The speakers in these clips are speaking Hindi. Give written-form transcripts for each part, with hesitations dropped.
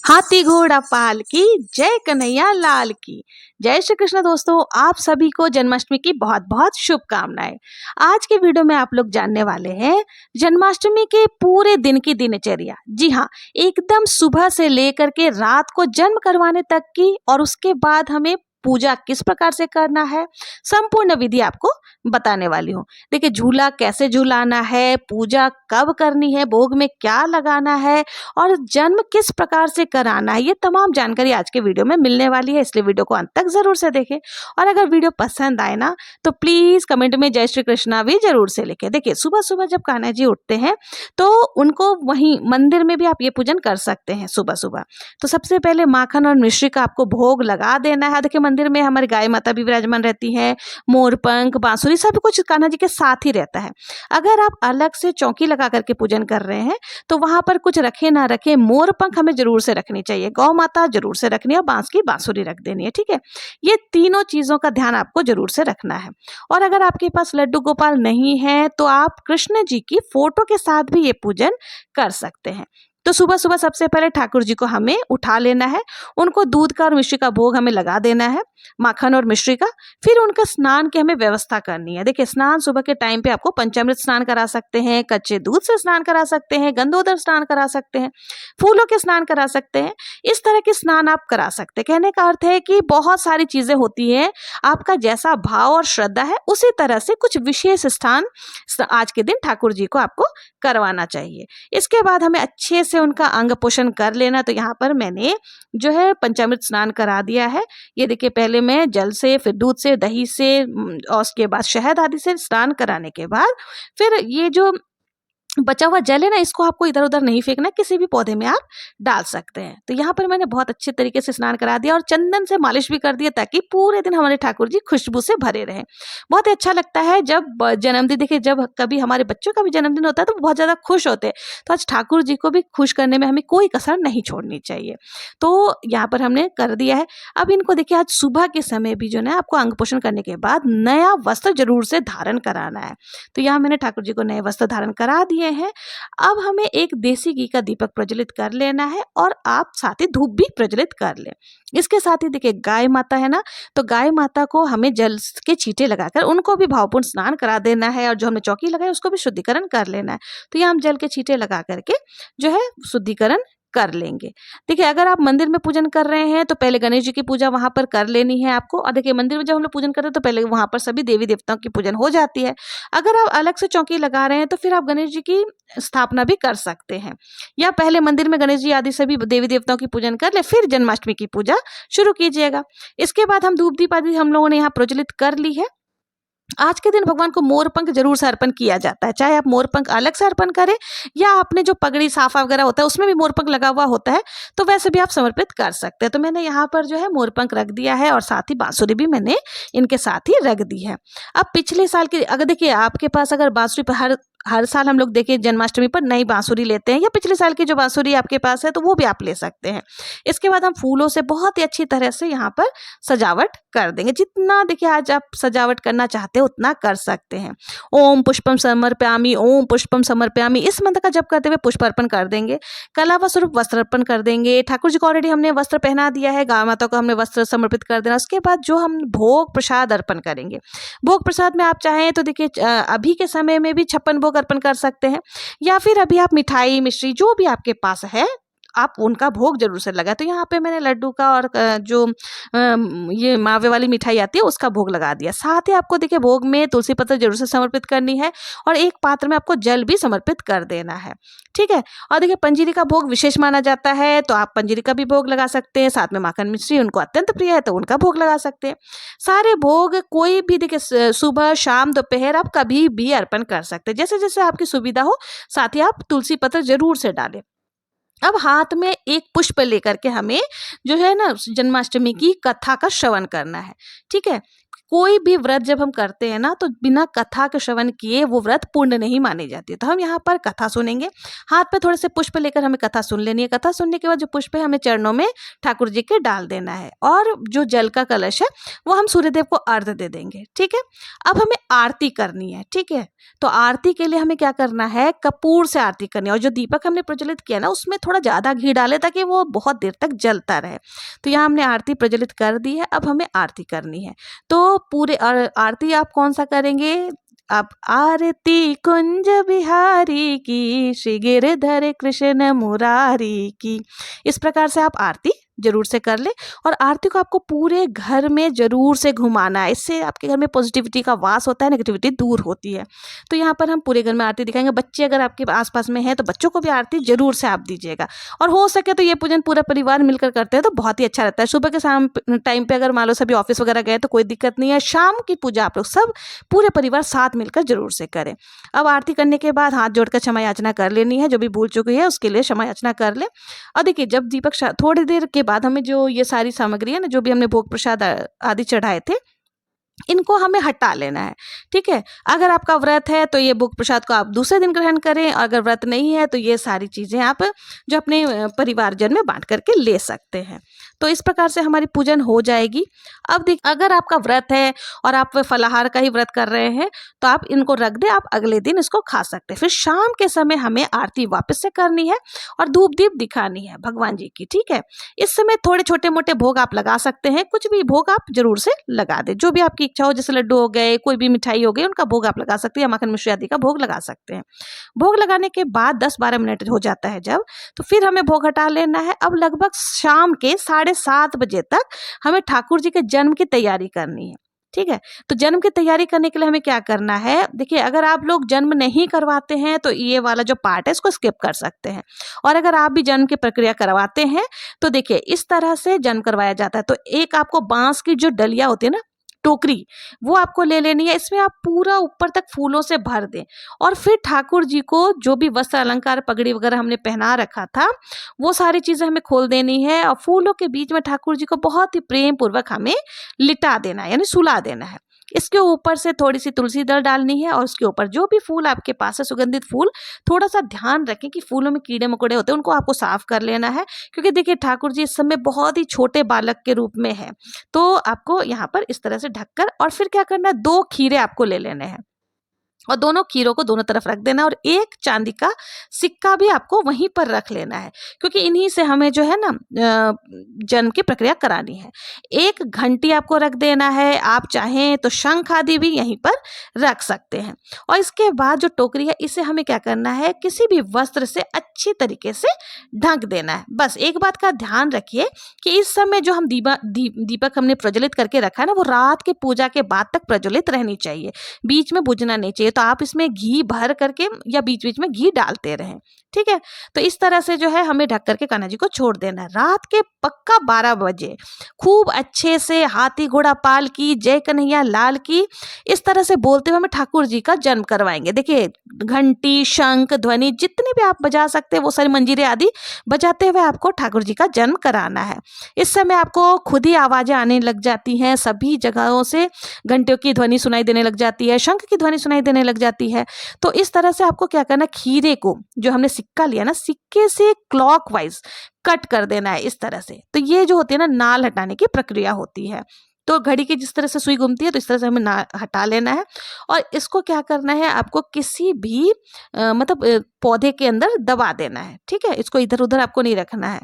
हाथी घोड़ा पाल की जय कन्हैया लाल की। जय श्री कृष्ण। दोस्तों, आप सभी को जन्माष्टमी की बहुत बहुत शुभकामनाएं। आज के वीडियो में आप लोग जानने वाले हैं जन्माष्टमी के पूरे दिन की दिनचर्या। जी हाँ, एकदम सुबह से लेकर के रात को जन्म करवाने तक की, और उसके बाद हमें पूजा किस प्रकार से करना है, संपूर्ण विधि आपको बताने वाली हूँ। देखिए, झूला कैसे झूलाना है, पूजा कब करनी है, भोग में क्या लगाना है, और जन्म किस प्रकार से कराना है, ये तमाम जानकारी आज के वीडियो में मिलने वाली है। इसलिए वीडियो को अंत तक जरूर से देखें। और अगर वीडियो पसंद आए ना, तो प्लीज कमेंट में जय श्री कृष्णा भी जरूर से लिखें। देखिए, सुबह सुबह जब कान्हा जी उठते हैं तो उनको वहीं मंदिर में भी आप ये पूजन कर सकते हैं सुबह सुबह। तो सबसे पहले माखन और मिश्री का आपको भोग लगा देना है। देखिए, मंदिर में हमारी गाय माता भी विराजमान रहती है, मोर पंख बांसुरी सब कुछ कान्हा जी के साथ ही रहता है। अगर आप अलग से चौकी लगा करके पूजन कर रहे हैं तो वहां पर कुछ रखे ना रखे, मोर पंख हमें जरूर से रखनी चाहिए, गौ माता जरूर से रखनी है, और बांस की बांसुरी रख देनी है। ठीक है, ये तीनों चीजों का ध्यान आपको जरूर से रखना है। और अगर आपके पास लड्डू गोपाल नहीं है तो आप कृष्ण जी की फोटो के साथ भी ये पूजन कर सकते हैं। तो सुबह सुबह सबसे पहले ठाकुर जी को हमें उठा लेना है, उनको दूध का और मिश्री का भोग हमें लगा देना है, माखन और मिश्री का। फिर उनका स्नान की हमें व्यवस्था करनी है। देखिए, स्नान सुबह के टाइम पे आपको पंचामृत स्नान करा सकते हैं, कच्चे दूध से स्नान करा सकते हैं, गंधोदर स्नान करा सकते हैं, फूलों के स्नान करा सकते हैं। इस तरह के स्नान आप करा सकते हैं। कहने का अर्थ है कि बहुत सारी चीजें होती हैं, आपका जैसा भाव और श्रद्धा है उसी तरह से कुछ विशेष स्थान आज के दिन ठाकुर जी को आपको करवाना चाहिए। इसके बाद हमें अच्छे से उनका अंग पोषण कर लेना। तो यहाँ पर मैंने जो है पंचामृत स्नान करा दिया है। ये देखिए, पहले मैं जल से, फिर दूध से, दही से, और उसके बाद शहद आदि से स्नान कराने के बाद फिर ये जो बचा हुआ जल है ना, इसको आपको इधर उधर नहीं फेंकना, किसी भी पौधे में आप डाल सकते हैं। तो यहाँ पर मैंने बहुत अच्छे तरीके से स्नान करा दिया और चंदन से मालिश भी कर दिया, ताकि पूरे दिन हमारे ठाकुर जी खुशबू से भरे रहें। बहुत ही अच्छा लगता है जब जन्मदिन, देखिए जब कभी हमारे बच्चों का भी जन्मदिन होता है तो बहुत ज्यादा खुश होते हैं। तो आज ठाकुर जी को भी खुश करने में हमें कोई कसर नहीं छोड़नी चाहिए। तो यहाँ पर हमने कर दिया है। अब इनको देखिए, आज सुबह के समय भी जो है आपको अंग पोषण करने के बाद नया वस्त्र जरूर से धारण कराना है। तो यहाँ मैंने ठाकुर जी को नए वस्त्र धारण करा दिए हैं। अब हमें एक देसी घी का दीपक प्रज्वलित कर लेना है, और आप साथ ही धूप भी प्रज्वलित कर लें। इसके साथ ही देखिए, गाय माता है ना, तो गाय माता को हमें जल के छींटे लगाकर उनको भी भावपूर्ण स्नान करा देना है, और जो हमने चौकी लगाई उसको भी शुद्धिकरण कर लेना है। तो यहाँ हम जल के छींटे लगा करके जो है शुद्धिकरण कर लेंगे। देखिए, अगर आप मंदिर में पूजन कर रहे हैं तो पहले गणेश जी की पूजा वहां पर कर लेनी है आपको। और देखिए, मंदिर में जब हम लोग पूजन करते हैं तो पहले वहां पर सभी देवी देवताओं की पूजन हो जाती है। अगर आप अलग से चौकी लगा रहे हैं तो फिर आप गणेश जी की स्थापना भी कर सकते हैं, या पहले मंदिर में गणेश जी आदि सभी देवी देवताओं की पूजन कर ले, फिर जन्माष्टमी की पूजा शुरू कीजिएगा। इसके बाद हम धूप दीप आदि हम लोगों ने यहाँ प्रज्वलित कर ली है। आज के दिन भगवान को मोर पंख जरूर से अर्पण किया जाता है, चाहे आप मोर पंख अलग से अर्पण करें, या आपने जो पगड़ी साफा वगैरह होता है उसमें भी मोर पंख लगा हुआ होता है, तो वैसे भी आप समर्पित कर सकते हैं। तो मैंने यहाँ पर जो है मोर पंख रख दिया है, और साथ ही बांसुरी भी मैंने इनके साथ ही रख दी है। अब पिछले साल की, अगर देखिए आपके पास अगर बांसुरी पर हर साल हम लोग देखिए जन्माष्टमी पर नई बांसुरी लेते हैं, या पिछले साल की जो बांसुरी आपके पास है तो वो भी आप ले सकते हैं। इसके बाद हम फूलों से बहुत ही अच्छी तरह से यहाँ पर सजावट कर देंगे। जितना देखिए आज आप सजावट करना चाहते हो उतना कर सकते हैं। ओम पुष्पम समर्पयामि, ओम पुष्पम समर्पयामि, इस मंत्र का जप करते हुए पुष्प अर्पण कर देंगे। कलावा स्वरूप वस्त्र अर्पण कर देंगे। ठाकुर जी को ऑलरेडी हमने वस्त्र पहना दिया है, गाय माता को हमने वस्त्र समर्पित कर देना। उसके बाद जो हम भोग प्रसाद अर्पण करेंगे, भोग प्रसाद में आप चाहें तो देखिए अभी के समय में भी 56 भोग अर्पण कर सकते हैं, या फिर अभी आप मिठाई मिश्री जो भी आपके पास है आप उनका भोग जरूर से लगाए। तो यहाँ पे मैंने लड्डू का और जो ये मावे वाली मिठाई आती है उसका भोग लगा दिया। साथ ही आपको देखिए भोग में तुलसी पत्र जरूर से समर्पित करनी है, और एक पात्र में आपको जल भी समर्पित कर देना है। ठीक है, और देखिए पंजीरी का भोग विशेष माना जाता है, तो आप पंजीरी का भी भोग लगा सकते हैं। साथ में माखन मिश्री उनको अत्यंत प्रिय है तो उनका भोग लगा सकते हैं। सारे भोग कोई भी देखिए सुबह शाम दोपहर आप कभी भी अर्पण कर सकते हैं, जैसे जैसे आपकी सुविधा हो। साथ ही आप तुलसी पत्र जरूर से डालें। अब हाथ में एक पुष्प लेकर के हमें जो है ना जन्माष्टमी की कथा का श्रवण करना है। ठीक है, कोई भी व्रत जब हम करते हैं ना तो बिना कथा के श्रवण किए वो व्रत पूर्ण नहीं मानी जाती है। तो हम यहाँ पर कथा सुनेंगे, हाथ पे थोड़े से पुष्प लेकर हमें कथा सुन लेनी है। कथा सुनने के बाद जो पुष्प है हमें चरणों में ठाकुर जी के डाल देना है, और जो जल का कलश है वो हम सूर्यदेव को अर्घ दे देंगे। ठीक है, अब हमें आरती करनी है। ठीक है, तो आरती के लिए हमें क्या करना है, कपूर से आरती करनी है, और जो दीपक हमने प्रज्वलित किया ना उसमें थोड़ा ज़्यादा घी डालें ताकि वो बहुत देर तक जलता रहे। तो यहाँ हमने आरती प्रज्वलित कर दी है, अब हमें आरती करनी है। तो पूरे आरती आप कौन सा करेंगे, आप आरती कुंज बिहारी की, श्री गिरधर कृष्ण मुरारी की, इस प्रकार से आप आरती जरूर से कर ले। और आरती को आपको पूरे घर में जरूर से घुमाना है, इससे आपके घर में पॉजिटिविटी का वास होता है, नेगेटिविटी दूर होती है। तो यहाँ पर हम पूरे घर में आरती दिखाएंगे। बच्चे अगर आपके आसपास में हैं तो बच्चों को भी आरती जरूर से आप दीजिएगा, और हो सके तो ये पूजन पूरा परिवार मिलकर करते हैं तो बहुत ही अच्छा रहता है। सुबह के शाम टाइम पे अगर मान लो सभी ऑफिस वगैरह गए तो कोई दिक्कत नहीं है, शाम की पूजा आप लोग सब पूरे परिवार साथ मिलकर जरूर से करें। अब आरती करने के बाद हाथ जोड़कर क्षमा याचना कर लेनी है, जो भी भूल चुकी है उसके लिए क्षमा याचना कर ले। और देखिए जब दीपक थोड़ी देर के बाद हमें जो ये सारी सामग्री है ना, जो भी हमने भोग प्रसाद आदि चढ़ाए थे, इनको हमें हटा लेना है। ठीक है, अगर आपका व्रत है तो ये भोग प्रसाद को आप दूसरे दिन ग्रहण करें, अगर व्रत नहीं है तो ये सारी चीज़ें आप जो अपने परिवारजन में बांट करके ले सकते हैं। तो इस प्रकार से हमारी पूजन हो जाएगी। अब अगर आपका व्रत है और आप फलाहार का ही व्रत कर रहे हैं तो आप इनको रख दें, आप अगले दिन इसको खा सकते हैं। फिर शाम के समय हमें आरती वापस से करनी है और धूप दीप दिखानी है भगवान जी की। ठीक है, इस समय थोड़े छोटे मोटे भोग आप लगा सकते हैं, कुछ भी भोग आप जरूर से लगा दें, जो भी आपकी इच्छा हो, जैसे लड्डू हो गए, कोई भी मिठाई हो गई, उनका भोग आप लगा सकते हैं, माखन मिश्री आदि का भोग लगा सकते हैं। भोग लगाने के बाद 10-12 मिनट हो जाता है जब, तो फिर हमें भोग हटा लेना है। अब लगभग शाम के 7:30 बजे तक हमें ठाकुर जी के जन्म की तैयारी करनी है। ठीक है, तो जन्म की तैयारी करने के लिए हमें क्या करना है, देखिए अगर आप लोग जन्म नहीं करवाते हैं तो ये वाला जो पार्ट है इसको स्किप कर सकते हैं, और अगर आप भी जन्म की प्रक्रिया करवाते हैं तो देखिए इस तरह से जन्म करवाया जाता है। तो एक आपको बांस की जो डलिया होती है ना, टोकरी, वो आपको ले लेनी है। इसमें आप पूरा ऊपर तक फूलों से भर दें, और फिर ठाकुर जी को जो भी वस्त्र अलंकार पगड़ी वगैरह हमने पहना रखा था वो सारी चीजें हमें खोल देनी है, और फूलों के बीच में ठाकुर जी को बहुत ही प्रेम पूर्वक हमें लिटा देना है, यानी सुला देना है। इसके ऊपर से थोड़ी सी तुलसी दल डालनी है, और उसके ऊपर जो भी फूल आपके पास है सुगंधित फूल, थोड़ा सा ध्यान रखें कि फूलों में कीड़े मकोड़े होते हैं, उनको आपको साफ कर लेना है, क्योंकि देखिए ठाकुर जी इस समय बहुत ही छोटे बालक के रूप में है। तो आपको यहाँ पर इस तरह से ढककर, और फिर क्या करना है, 2 खीरे आपको ले लेने हैं, और दोनों खीरों को दोनों तरफ रख देना, और एक चांदी का सिक्का भी आपको वहीं पर रख लेना है, क्योंकि इन्हीं से हमें जो है ना जन्म की प्रक्रिया करानी है। एक घंटी आपको रख देना है, आप चाहें तो शंख आदि भी यहीं पर रख सकते हैं। और इसके बाद जो टोकरी है इसे हमें क्या करना है, किसी भी वस्त्र से अच्छी तरीके से ढक देना है। बस एक बात का ध्यान रखिए कि इस समय जो हम दीपक हमने प्रज्वलित करके रखा है ना, वो रात के पूजा के बाद तक प्रज्वलित रहनी चाहिए, बीच में बुझना नहीं चाहिए। तो आप इसमें घी भर करके या बीच बीच में घी डालते रहें। ठीक है, तो इस तरह से जो है हमें ढक करके कान्हा जी को छोड़ देना है। रात के पक्का 12 बजे खूब अच्छे से हाथी घोड़ा पाल की, जय कन्हैया लाल की, इस तरह से बोलते हुए हमें ठाकुर जी का जन्म करवाएंगे। देखिए घंटी, शंख, ध्वनि जितने भी आप बजा सकते हैं वो सारी मंजीरे आदि बजाते हुए आपको ठाकुर जी का जन्म कराना है। इस समय आपको खुद ही आवाजें आने लग जाती हैं, सभी जगहों से घंटियों की ध्वनि सुनाई देने लग जाती है, शंख की ध्वनि सुनाई देने लग जाती है। तो इस तरह से आपको क्या करना, खीरे को जो हमने सिक्का लिया ना, सिक्के से क्लॉकवाइज कट कर देना है इस तरह से। तो ये जो होती है ना, नाल हटाने की प्रक्रिया होती है। तो घड़ी की जिस तरह से सुई घूमती है तो इस तरह से हमें हटा लेना है, और इसको क्या करना है, आपको किसी भी पौधे के अंदर दबा देना है। ठीक है, इसको इधर उधर आपको नहीं रखना है।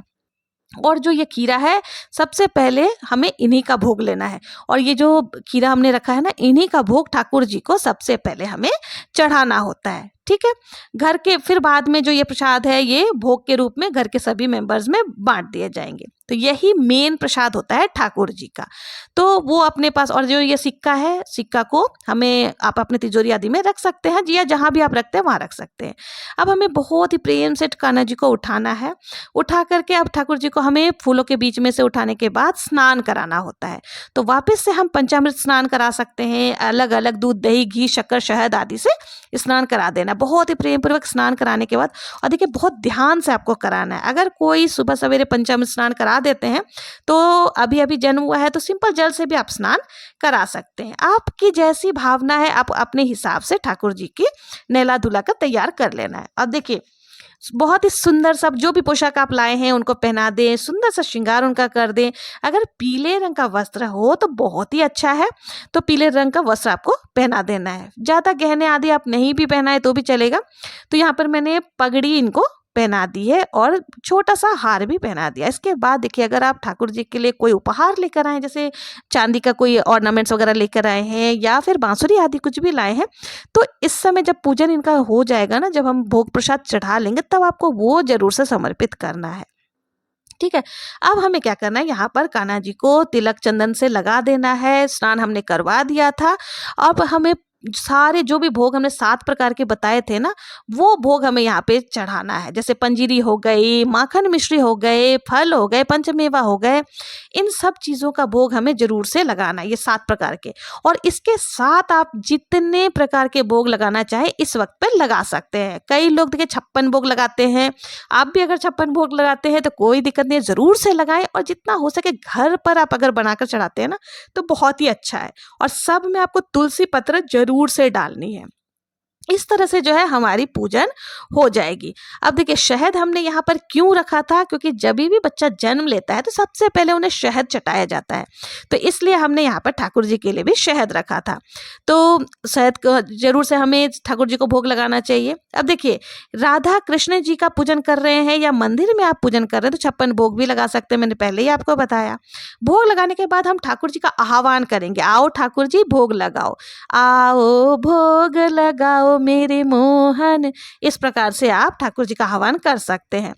और जो ये खीरा है सबसे पहले हमें इन्हीं का भोग लेना है, और ये जो खीरा हमने रखा है ना, इन्हीं का भोग ठाकुर जी को सबसे पहले हमें चढ़ाना होता है। ठीक है, घर के फिर बाद में जो ये प्रसाद है ये भोग के रूप में घर के सभी मेंबर्स में बांट दिए जाएंगे। तो यही मेन प्रसाद होता है ठाकुर जी का। तो वो अपने पास, और जो ये सिक्का है, सिक्का को हमें आप अपने तिजोरी आदि में रख सकते हैं, जी, या जहाँ भी आप रखते हैं वहाँ रख सकते हैं। अब हमें बहुत ही प्रेम से कान्हा जी को उठाना है। उठा करके अब ठाकुर जी को हमें फूलों के बीच में से उठाने के बाद स्नान कराना होता है। तो वापस से हम पंचामृत स्नान करा सकते हैं, अलग अलग दूध, दही, घी, शक्कर, शहद आदि से स्नान करा देना, बहुत ही प्रेम पूर्वक स्नान कराने के बाद। और देखिए बहुत ध्यान से आपको कराना है। अगर कोई सुबह सवेरे पंचामृत स्नान करा करा देते हैं। तो अभी अभी जन्म हुआ है तो सिंपल जल से भी आप स्नान करा सकते हैं। आपकी जैसी भावना है आप अपने हिसाब से ठाकुर जी की नहला धुला कर तैयार कर लेना है। अब देखिए बहुत ही सुंदर सब जो भी पोशाक आप लाए हैं उनको पहना दें, सुंदर सा श्रृंगार उनका कर दें। अगर पीले रंग का वस्त्र हो तो बहुत ही अच्छा है, तो पीले रंग का वस्त्र आपको पहना देना है। ज़्यादा गहने आदि आप नहीं भी पहनाए तो भी चलेगा। तो यहाँ पर मैंने पगड़ी इनको पहना दी है और छोटा सा हार भी पहना दिया। इसके बाद देखिए अगर आप ठाकुर जी के लिए कोई उपहार लेकर आए, जैसे चांदी का कोई ऑर्नामेंट्स वगैरह लेकर आए हैं या फिर बांसुरी आदि कुछ भी लाए हैं, तो इस समय जब पूजन इनका हो जाएगा ना, जब हम भोग प्रसाद चढ़ा लेंगे, तब आपको वो जरूर से समर्पित करना है। ठीक है। अब हमें क्या करना है, यहाँ पर कान्हा जी को तिलक चंदन से लगा देना है। स्नान हमने करवा दिया था। अब हमें सारे जो भी भोग हमने 7 प्रकार के बताए थे ना, वो भोग हमें यहाँ पे चढ़ाना है। जैसे पंजीरी हो गई, माखन मिश्री हो गए, फल हो गए, पंचमेवा हो गए, इन सब चीज़ों का भोग हमें जरूर से लगाना है, ये 7 प्रकार के। और इसके साथ आप जितने प्रकार के भोग लगाना चाहे इस वक्त पे लगा सकते हैं। कई लोग देखिए 56 भोग लगाते हैं। आप भी अगर 56 भोग लगाते हैं तो कोई दिक्कत नहीं है, ज़रूर से लगाएं। और जितना हो सके घर पर आप अगर बनाकर चढ़ाते हैं ना तो बहुत ही अच्छा है। और सब में आपको तुलसी पत्र जरूर से डालनी है। इस तरह से जो है हमारी पूजन हो जाएगी। अब देखिए शहद हमने यहाँ पर क्यों रखा था, क्योंकि जब भी बच्चा जन्म लेता है तो सबसे पहले उन्हें शहद चटाया जाता है, तो इसलिए हमने यहाँ पर ठाकुर जी के लिए भी शहद रखा था। तो शहद को जरूर से हमें ठाकुर जी को भोग लगाना चाहिए। अब देखिए राधा कृष्ण जी का पूजन कर रहे हैं या मंदिर में आप पूजन कर रहे हैं तो 56 भोग भी लगा सकते हैं, मैंने पहले ही आपको बताया। भोग लगाने के बाद हम ठाकुर जी का आह्वान करेंगे, आओ ठाकुर जी भोग लगाओ, आओ भोग लगाओ मेरे मोहन। इस प्रकार से आप ठाकुर जी का आह्वान कर सकते हैं।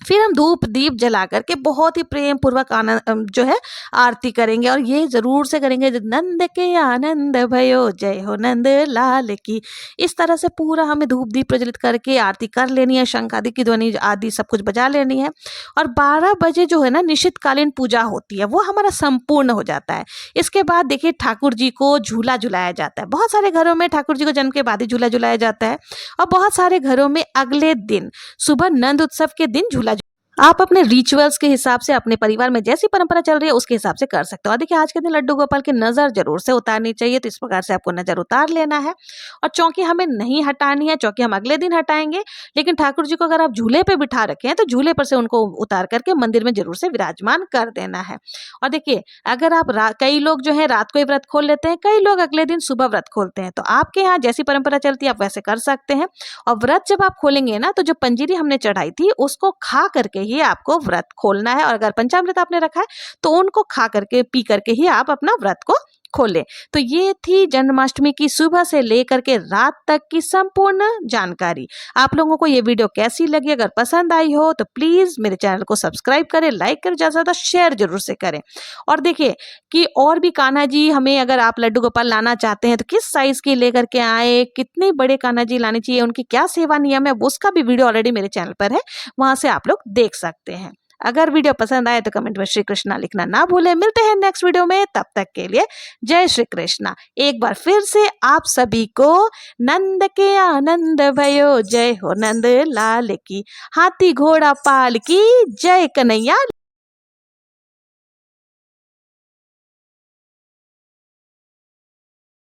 फिर हम धूप दीप जला करके बहुत ही प्रेम पूर्वक आनंद जो है आरती करेंगे। और ये जरूर से करेंगे, नंद के आनंद भयो जय हो नंद लाल की। इस तरह से पूरा हमें धूप दीप प्रज्वलित करके आरती कर लेनी है, शंख आदि की ध्वनि आदि सब कुछ बजा लेनी है। और 12 बजे जो है ना निश्चितकालीन पूजा होती है, वो हमारा संपूर्ण हो जाता है। इसके बाद देखिए ठाकुर जी को झूला झुलाया जाता है। बहुत सारे घरों में ठाकुर जी को जन्म के बाद ही झूला झुलाया जाता है, और बहुत सारे घरों में अगले दिन सुबह नंद उत्सव के दिन झूला। आप अपने रिचुअल्स के हिसाब से अपने परिवार में जैसी परंपरा चल रही है उसके हिसाब से कर सकते हो। और देखिए आज के दिन लड्डू गोपाल की नजर जरूर से उतारनी चाहिए, तो इस प्रकार से आपको नजर उतार लेना है। और चौकी हमें नहीं हटानी है, चौकी हम अगले दिन हटाएंगे। लेकिन ठाकुर जी को अगर आप झूले पे बिठा रखे हैं तो झूले पर से उनको उतार करके मंदिर में जरूर से विराजमान कर देना है। और देखिए अगर आप कई लोग जो है रात को ही व्रत खोल लेते हैं, कई लोग अगले दिन सुबह व्रत खोलते हैं, तो आपके यहाँ जैसी परंपरा चलती है आप वैसे कर सकते हैं। और व्रत जब आप खोलेंगे ना तो जो पंजीरी हमने चढ़ाई थी उसको खा करके ही आपको व्रत खोलना है। और अगर पंचामृत आपने रखा है तो उनको खा करके पी करके ही आप अपना व्रत को खोलें। तो ये थी जन्माष्टमी की सुबह से लेकर के रात तक की संपूर्ण जानकारी। आप लोगों को ये वीडियो कैसी लगी, अगर पसंद आई हो तो प्लीज मेरे चैनल को सब्सक्राइब करें, लाइक करें, ज्यादा से ज्यादा शेयर जरूर से करें। और देखिए कि और भी कान्हा जी हमें अगर आप लड्डू गोपाल लाना चाहते हैं तो किस साइज की लेकर के आए, कितने बड़े कान्हा जी लाने चाहिए, उनकी क्या सेवा नियम है, उसका भी वीडियो ऑलरेडी मेरे चैनल पर है, वहां से आप लोग देख सकते हैं। अगर वीडियो पसंद आए तो कमेंट में श्री कृष्णा लिखना ना भूलें। मिलते हैं नेक्स्ट वीडियो में, तब तक के लिए जय श्री कृष्णा। एक बार फिर से आप सभी को नंद के आनंद भयो जय हो नंद लाल की, हाथी घोड़ा पाल की जय कन्हैया।